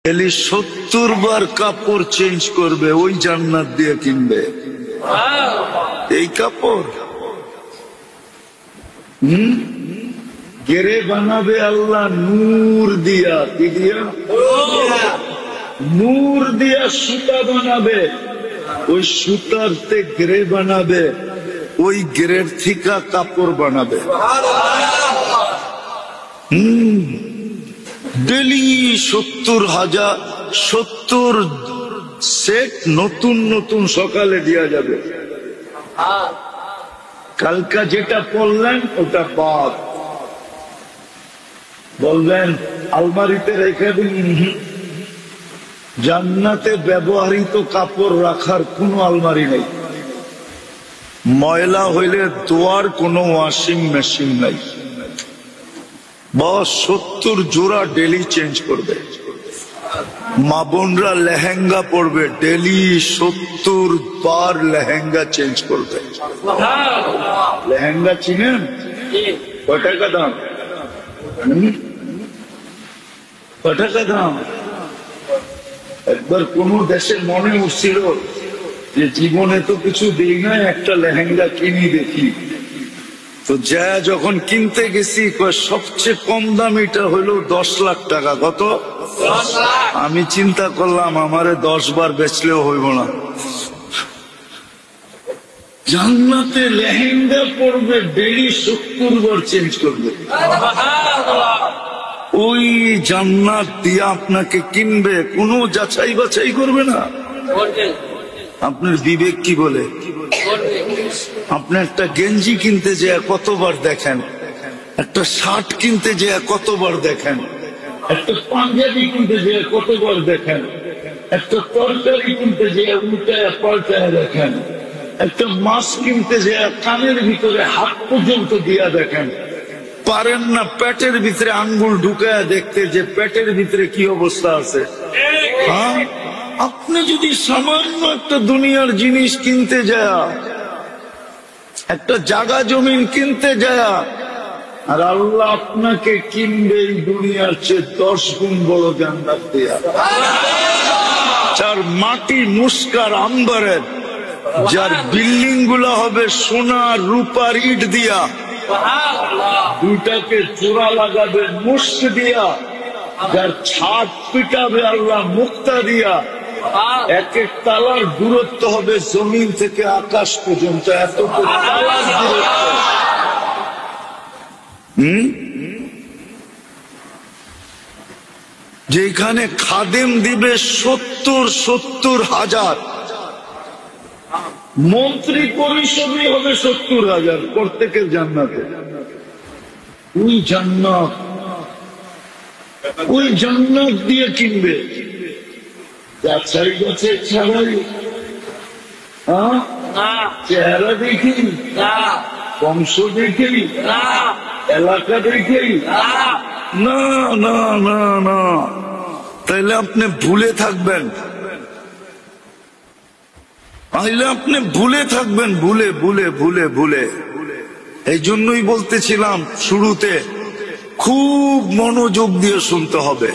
Daily 70 বার কাপড় change করবে, ওই জান্নাত দিয়ে কিনবে এই কাপড়। গেরে বানাবে আল্লাহ নূর দিয়া, কি দিয়া? নূর দিয়া সুতা বানাবে, ওই সুতারতে গেরে বানাবে, ওই গেরের থিকা কাপড় বানাবে। ডেলি 70 সেট নতুন নতুন সকালে দেওয়া যাবে। কালকা যেটা পড়লেন ওটা বাদ, বলবেন আলমারিতে রেখে দিন। জান্নাতে ব্যবহৃত কাপড় রাখার কোনো আলমারি নেই। ময়লা হইলে ধোয়ার কোনো ওয়াশিং মেশিন নাই। বস 70 জোড়া ডেলি চেঞ্জ করবে। মা বোনরা লেহেঙ্গা পরবে, ডেলি 70 বার লেহেঙ্গা চেঞ্জ করবে। লেহেঙ্গা চিনেন? কয় টাকা দাম? কয় টাকা দাম? একবার কোন দেশে মনে উঠছিল যে জীবনে তো কিছু দেই না, একটা লেহেঙ্গা কিনি দেখি। তো যা যখন কিনতে গেছি, সবচেয়ে কম দামিটা হইল 10 লাখ টাকা। কত? আমি চিন্তা করলাম আমারে 10 বার বেচলেও হইব না। জান্নাতে লেহেঙ্গা পরবে, ডেলি 70 বার চেঞ্জ করবে। ওই জান্নাত দিয়ে আপনাকে কিনবে, কোনো যাচাই বাছাই করবে না। আপনার বিবেক কি বলে? আপনি একটা গেঞ্জি কিনতে যেয়ে কতবার দেখেন, একটা শার্ট কিনতে যেয়ে কতবার দেখেন, একটা পাঞ্জাবি কিনতে যেয়ে কতবার দেখেন, একটা তরকারি কিনতে যেয়ে উল্টায় পাল্টায় দেখেন, একটা মাছ কিনতে যেয়ে কানের ভিতরে হাত পর্যন্ত দিয়া দেখেন। পারেন না পেটের ভিতরে আঙ্গুল ঢুকায় দেখতে যে পেটের ভিতরে কি অবস্থা আছে। হ্যাঁ, আপনি যদি সামান্য একটা দুনিয়ার জিনিস কিনতে যায়, একটা জায়গা জমিন কিনতে যায়, আর আল্লাহ আপনাকে কিনবে এই দুনিয়ার চেয়ে 10 গুণ বড় জান্নাত দিয়া, যার মাটি মুস্কার আম্বারের, যার বিল্ডিং গুলা হবে সোনা রূপার ইট দিয়া, দুটাকে জোড়া লাগাবে মুস্ক দিয়া, যার ছাদ পিটাবে আল্লাহ মুক্তা দিয়া, এক এক তালার দূরত্ব হবে জমিন থেকে আকাশ পর্যন্ত, এতটুকু তালার দূরত্ব। যেখানে খাদেম দিবে 70,000, মন্ত্রী পরিষদই হবে 70,000 প্রত্যেকের জান্নাতে। ওই জান্নাত, ওই জান্নাত দিয়ে কিনবে। যাচাই বাছাই ছাড়াই, চেহারা দেখি, বংশ দেখি, এলাকা দেখি, না না না না, তাইলে আপনি ভুলে থাকবেন। তাইলে আপনি ভুলে থাকবেন, ভুলে ভুলে ভুলে ভুলে। এই জন্যই বলতেছিলাম শুরুতে, খুব মনোযোগ দিয়ে শুনতে হবে।